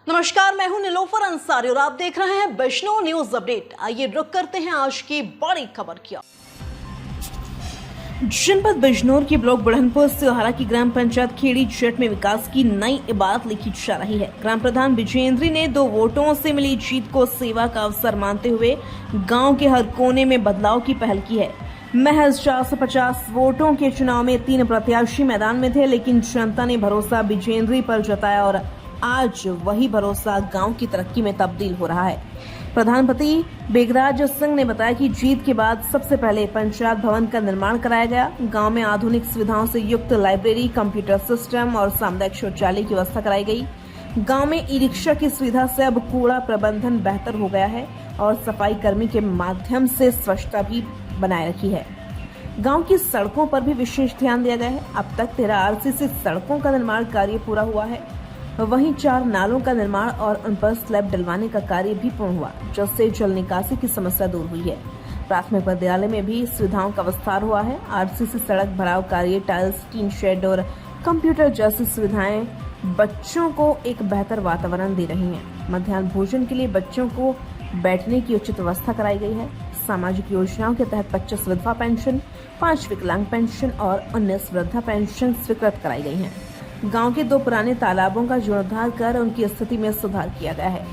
नमस्कार, मैं हूं निलोफर अंसारी और आप देख रहे हैं वैष्णव न्यूज अपडेट। आइए रुक करते हैं आज की बड़ी खबर की। जनपद बिजनौर की ब्लॉक बुरहानपुर सिहारा की ग्राम पंचायत खेड़ी जेट में विकास की नई इबारत लिखी जा रही है। ग्राम प्रधान विजेंद्री ने 2 वोटों से मिली जीत को सेवा का अवसर मानते हुए गांव के हर कोने में बदलाव की पहल की है। महज 450 वोटों के चुनाव में 3 प्रत्याशी मैदान में थे, लेकिन जनता ने भरोसा विजेंद्री पर जताया और आज वही भरोसा गांव की तरक्की में तब्दील हो रहा है। प्रधानपति बेगराज सिंह ने बताया कि जीत के बाद सबसे पहले पंचायत भवन का निर्माण कराया गया। गांव में आधुनिक सुविधाओं से युक्त लाइब्रेरी, कंप्यूटर सिस्टम और सामुदायिक शौचालय की व्यवस्था कराई गई। गांव में ई रिक्शा की सुविधा से अब कूड़ा प्रबंधन बेहतर हो गया है और सफाई कर्मी के माध्यम से स्वच्छता भी बनाए रखी है। गांव की सड़कों पर भी विशेष ध्यान दिया गया है। अब तक 13 आरसीसी सड़कों का निर्माण कार्य पूरा हुआ है। वहीं 4 नालों का निर्माण और उन पर स्लैब डलवाने का कार्य भी पूर्ण हुआ, जिससे जल निकासी की समस्या दूर हुई है। प्राथमिक विद्यालय में भी सुविधाओं का विस्तार हुआ है। आरसीसी सड़क भराव कार्य, टाइल्स, टीन शेड और कंप्यूटर जैसी सुविधाएं बच्चों को एक बेहतर वातावरण दे रही हैं। मध्याह्न भोजन के लिए बच्चों को बैठने की उचित व्यवस्था कराई गई है। सामाजिक योजनाओं के तहत 25 विधवा पेंशन, 5 विकलांग पेंशन और 19 वृद्धा पेंशन स्वीकृत कराई गई हैं। गांव के 2 पुराने तालाबों का जीर्णोद्धार कर उनकी स्थिति में सुधार किया गया है।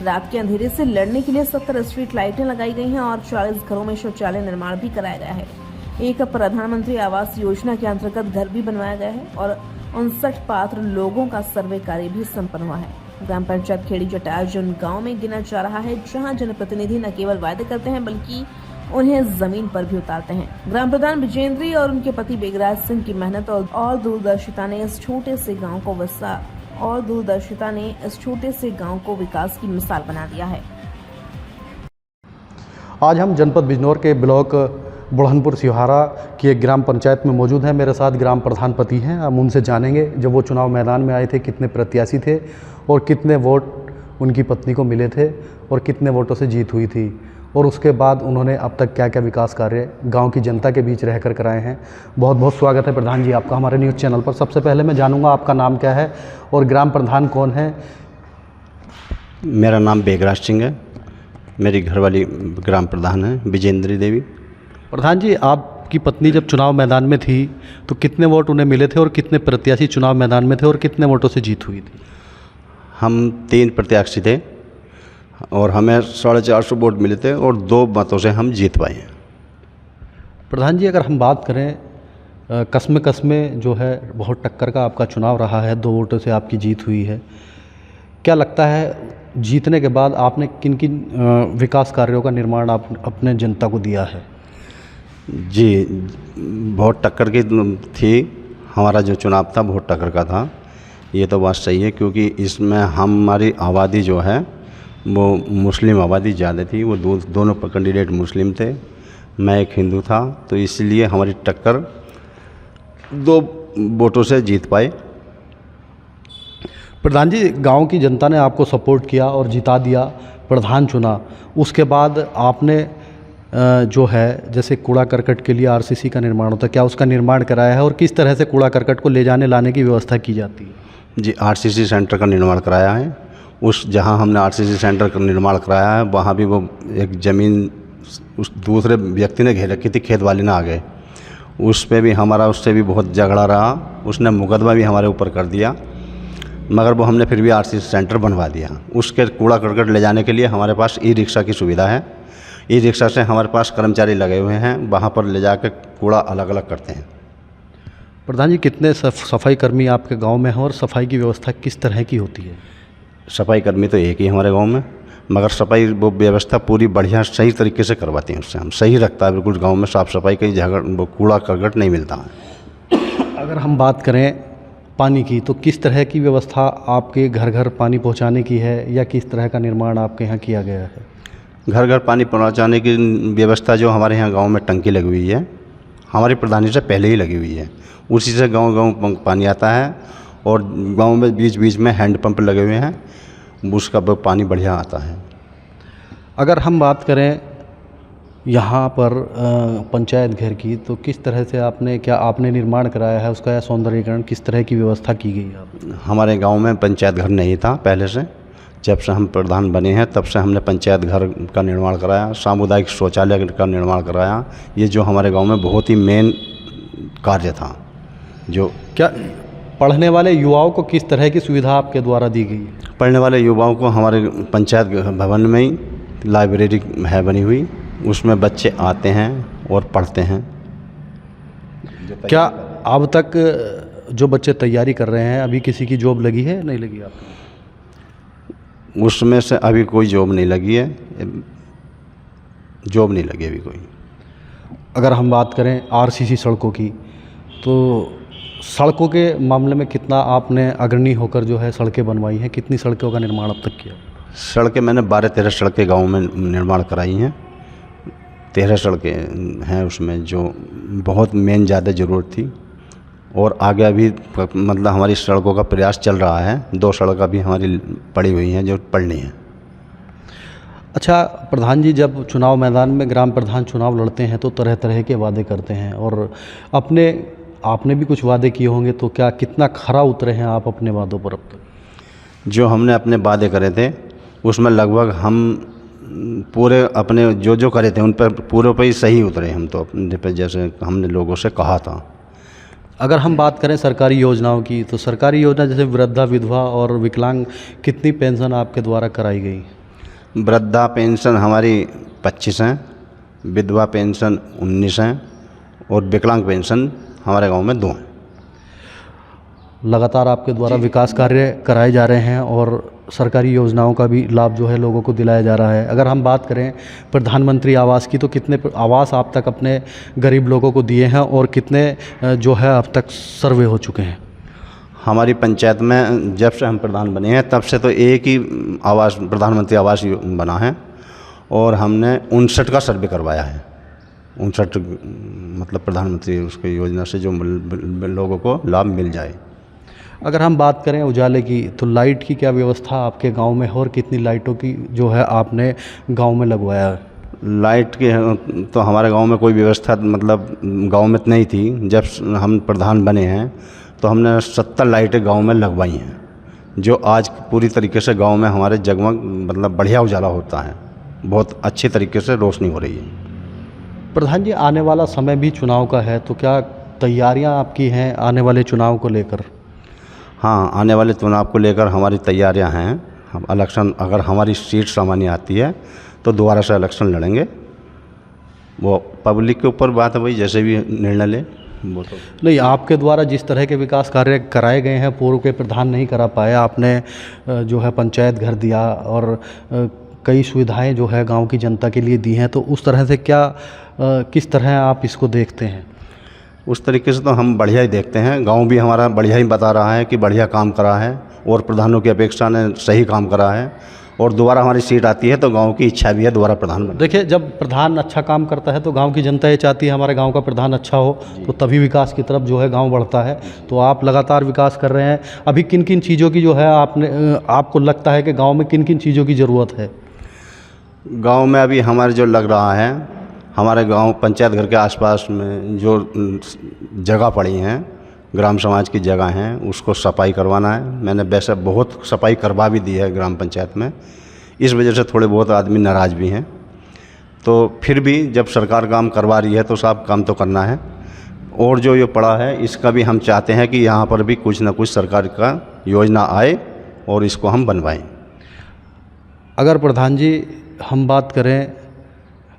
रात के अंधेरे से लड़ने के लिए 70 स्ट्रीट लाइटें लगाई गई हैं और 40 घरों में शौचालय निर्माण भी कराया गया है। एक प्रधानमंत्री आवास योजना के अंतर्गत घर भी बनवाया गया है और 59 पात्र लोगों का सर्वे कार्य भी संपन्न हुआ है। ग्राम पंचायत खेड़ी जटाज उन गाँव में गिना जा रहा है जहाँ जनप्रतिनिधि न केवल वायदे करते हैं बल्कि उन्हें जमीन पर भी उतारते हैं। ग्राम प्रधान विजेंद्री और उनके पति बेगराज सिंह की मेहनत और दूरदर्शिता ने इस छोटे से गांव को विकास की मिसाल बना दिया है। आज हम जनपद बिजनौर के ब्लॉक बुरहानपुर सिहारा की एक ग्राम पंचायत में मौजूद हैं। मेरे साथ ग्राम प्रधानपति हैं। हम उनसे जानेंगे जब वो चुनाव मैदान में आए थे कितने प्रत्याशी थे और कितने वोट उनकी पत्नी को मिले थे और कितने वोटों से जीत हुई थी, और उसके बाद उन्होंने अब तक क्या क्या विकास कार्य गांव की जनता के बीच रहकर कराए हैं। बहुत बहुत स्वागत है प्रधान जी आपका हमारे न्यूज़ चैनल पर। सबसे पहले मैं जानूंगा आपका नाम क्या है और ग्राम प्रधान कौन है? मेरा नाम बेगराज सिंह है। मेरी घरवाली ग्राम प्रधान है विजेंद्री देवी। प्रधान जी, आपकी पत्नी जब चुनाव मैदान में थी तो कितने वोट उन्हें मिले थे और कितने प्रत्याशी चुनाव मैदान में थे और कितने वोटों से जीत हुई थी? हम 3 प्रत्याशी थे और हमें 450 वोट मिले थे और 2 मतों से हम जीत पाए हैं। प्रधान जी, अगर हम बात करें कस्मे जो है बहुत टक्कर का आपका चुनाव रहा है, 2 वोटों से आपकी जीत हुई है। क्या लगता है जीतने के बाद आपने किन किन विकास कार्यों का निर्माण आप अपने जनता को दिया है? जी, बहुत टक्कर की थी। हमारा जो चुनाव था बहुत टक्कर का था, ये तो बात सही है, क्योंकि इसमें हमारी आबादी जो है वो मुस्लिम आबादी ज़्यादा थी। वो दोनों कैंडिडेट मुस्लिम थे, मैं एक हिंदू था, तो इसलिए हमारी टक्कर 2 वोटों से जीत पाए। प्रधान जी, गांव की जनता ने आपको सपोर्ट किया और जिता दिया, प्रधान चुना। उसके बाद आपने जो है जैसे कूड़ा करकट के लिए आरसीसी का निर्माण होता है, क्या उसका निर्माण कराया है और किस तरह से कूड़ा करकट को ले जाने लाने की व्यवस्था की जाती है? जी, आरसीसी सेंटर का निर्माण कराया है। उस जहां हमने आरसीसी सेंटर का निर्माण कराया है वहां भी वो एक ज़मीन उस दूसरे व्यक्ति ने घेर रखी थी, खेत वाले ने आ गए, उस पे भी हमारा उससे भी बहुत झगड़ा रहा। उसने मुकदमा भी हमारे ऊपर कर दिया, मगर वो हमने फिर भी आरसीसी सेंटर बनवा दिया। उसके कूड़ा करकट ले जाने के लिए हमारे पास ई रिक्शा की सुविधा है। ई रिक्शा से हमारे पास कर्मचारी लगे हुए हैं, वहाँ पर ले जाकर कूड़ा अलग अलग करते हैं। प्रधान जी, कितने सफाई कर्मी आपके गांव में हैं और सफाई की व्यवस्था किस तरह की होती है? सफाई कर्मी तो एक ही हमारे गांव में, मगर सफाई वो व्यवस्था पूरी बढ़िया सही तरीके से करवाती हैं। उससे हम सही रखता है बिल्कुल गांव में साफ़ सफाई, कहीं वो कूड़ा करकट नहीं मिलता है। अगर हम बात करें पानी की, तो किस तरह की व्यवस्था आपके घर घर पानी पहुंचाने की है या किस तरह का निर्माण आपके यहाँ किया गया है? घर घर पानी पहुँचाने की व्यवस्था जो हमारे यहाँ गाँव में टंकी लगी हुई है, हमारी प्रधानी से पहले ही लगी हुई है। उसी से गाँव गाँव पानी आता है और गाँव में बीच बीच में हैंड पंप लगे हुए हैं, उसका पानी बढ़िया आता है। अगर हम बात करें यहाँ पर पंचायत घर की, तो किस तरह से आपने निर्माण कराया है उसका, या सौंदर्यीकरण किस तरह की व्यवस्था की गई है? हमारे गांव में पंचायत घर नहीं था पहले से, जब से हम प्रधान बने हैं तब से हमने पंचायत घर का निर्माण कराया, सामुदायिक शौचालय का निर्माण कराया। ये जो हमारे गांव में बहुत ही मेन कार्य था। जो क्या पढ़ने वाले युवाओं को किस तरह की सुविधा आपके द्वारा दी गई है? पढ़ने वाले युवाओं को हमारे पंचायत भवन में ही लाइब्रेरी है बनी हुई, उसमें बच्चे आते हैं और पढ़ते हैं। क्या अब तक जो बच्चे तैयारी कर रहे हैं अभी किसी की जॉब लगी है, नहीं लगी आपको? उसमें से अभी कोई जॉब नहीं लगी है, जॉब नहीं लगी अभी कोई। अगर हम बात करें आरसीसी सड़कों की, तो सड़कों के मामले में कितना आपने अग्रणी होकर जो है सड़कें बनवाई हैं, कितनी सड़कों का निर्माण अब तक किया? सड़कें मैंने 12-13 सड़कें गांव में निर्माण कराई हैं। 13 सड़कें हैं उसमें जो बहुत मेन ज़्यादा ज़रूरत थी, और आगे अभी मतलब हमारी सड़कों का प्रयास चल रहा है। 2 सड़क अभी हमारी पड़ी हुई हैं जो पड़नी है। अच्छा प्रधान जी, जब चुनाव मैदान में ग्राम प्रधान चुनाव लड़ते हैं तो तरह तरह के वादे करते हैं, और आपने भी कुछ वादे किए होंगे, तो क्या कितना खरा उतरे हैं आप अपने वादों पर अब तक? जो हमने अपने वादे करे थे उसमें लगभग हम पूरे अपने जो करे थे उन पर पूरे पे ही सही उतरे हम तो अपने पे, जैसे हमने लोगों से कहा था। अगर हम बात करें सरकारी योजनाओं की, तो सरकारी योजना जैसे वृद्धा, विधवा और विकलांग, कितनी पेंशन आपके द्वारा कराई गई? वृद्धा पेंशन हमारी 25 हैं, विधवा पेंशन 19 हैं, और विकलांग पेंशन हमारे गांव में 2 हैं। लगातार आपके द्वारा विकास कार्य कराए जा रहे हैं और सरकारी योजनाओं का भी लाभ जो है लोगों को दिलाया जा रहा है। अगर हम बात करें प्रधानमंत्री आवास की, तो कितने आवास आप तक अपने गरीब लोगों को दिए हैं और कितने जो है अब तक सर्वे हो चुके हैं? हमारी पंचायत में जब से हम प्रधान बने हैं तब से तो एक ही आवास, प्रधानमंत्री आवास बना है, और हमने 59 का सर्वे करवाया है। 59 मतलब प्रधानमंत्री उसकी योजना से जो लोगों को लाभ मिल जाए। अगर हम बात करें उजाले की, तो लाइट की क्या व्यवस्था आपके गांव में है और कितनी लाइटों की जो है आपने गांव में लगवाया है? लाइट की तो हमारे गांव में कोई व्यवस्था मतलब गांव में नहीं थी। जब हम प्रधान बने हैं तो हमने 70 लाइटें गांव में लगवाई हैं, जो आज पूरी तरीके से गांव में हमारे जगमग मतलब बढ़िया उजाला होता है, बहुत अच्छी तरीके से रोशनी हो रही है। प्रधान जी, आने वाला समय भी चुनाव का है, तो क्या तैयारियां आपकी हैं आने वाले चुनाव को लेकर? हाँ, आने वाले चुनाव को लेकर हमारी तैयारियां हैं। हम इलेक्शन, अगर हमारी सीट सामान्य आती है तो दोबारा से इलेक्शन लड़ेंगे। वो पब्लिक के ऊपर बात है भाई, जैसे भी निर्णय ले वो तो। नहीं, आपके द्वारा जिस तरह के विकास कार्य कराए गए हैं, पूर्व के प्रधान नहीं करा पाए। आपने जो है पंचायत घर दिया और कई सुविधाएं जो है गांव की जनता के लिए दी हैं, तो उस तरह से क्या किस तरह आप इसको देखते हैं? उस तरीके से तो हम बढ़िया ही देखते हैं। गांव भी हमारा बढ़िया ही बता रहा है कि बढ़िया काम करा है, और प्रधानों की अपेक्षा ने सही काम करा है, और दोबारा हमारी सीट आती है तो गांव की इच्छा भी है दोबारा प्रधान बने। देखिए, जब प्रधान अच्छा काम करता है तो गांव की जनता ये चाहती है हमारे गांव का प्रधान अच्छा हो, तो तभी विकास की तरफ जो है गांव बढ़ता है। तो आप लगातार विकास कर रहे हैं। अभी किन किन चीज़ों की जो है आपको लगता है कि गाँव में किन किन चीज़ों की ज़रूरत है? गाँव में अभी हमारे जो लग रहा है, हमारे गांव पंचायत घर के आसपास में जो जगह पड़ी हैं, ग्राम समाज की जगह हैं, उसको सफाई करवाना है। मैंने वैसे बहुत सफाई करवा भी दी है ग्राम पंचायत में। इस वजह से थोड़े बहुत आदमी नाराज़ भी हैं। तो फिर भी जब सरकार काम करवा रही है तो साहब काम तो करना है, और जो ये पड़ा है इसका भी हम चाहते हैं कि यहाँ पर भी कुछ ना कुछ सरकार का योजना आए और इसको हम बनवाएं। अगर प्रधान जी हम बात करें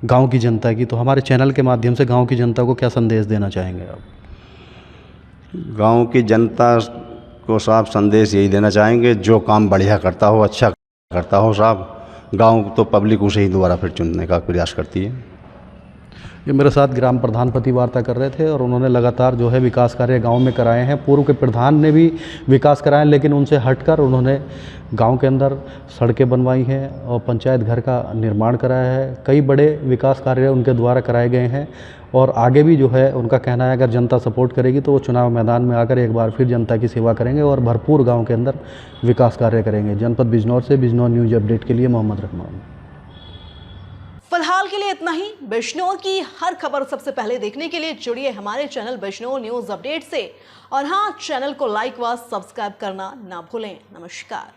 गांव की जनता की, तो हमारे चैनल के माध्यम से गांव की जनता को क्या संदेश देना चाहेंगे आप? गांव की जनता को साहब संदेश यही देना चाहेंगे, जो काम बढ़िया करता हो, अच्छा करता हो साहब, गांव तो पब्लिक उसे ही दोबारा फिर चुनने का प्रयास करती है। ये मेरे साथ ग्राम प्रधान पति वार्ता कर रहे थे, और उन्होंने लगातार जो है विकास कार्य गांव में कराए हैं। पूर्व के प्रधान ने भी विकास कराए, लेकिन उनसे हटकर उन्होंने गांव के अंदर सड़कें बनवाई हैं और पंचायत घर का निर्माण कराया है। कई बड़े विकास कार्य उनके द्वारा कराए गए हैं, और आगे भी जो है उनका कहना है अगर जनता सपोर्ट करेगी तो वो चुनाव मैदान में आकर एक बार फिर जनता की सेवा करेंगे और भरपूर गाँव के अंदर विकास कार्य करेंगे। जनपद बिजनौर से बिजनौर न्यूज़ अपडेट के लिए मोहम्मद रहमान। फिलहाल के लिए इतना ही। बिजनौर की हर खबर सबसे पहले देखने के लिए जुड़िए हमारे चैनल बिजनौर न्यूज़ अपडेट से, और हाँ, चैनल को लाइक व सब्सक्राइब करना ना भूलें। नमस्कार।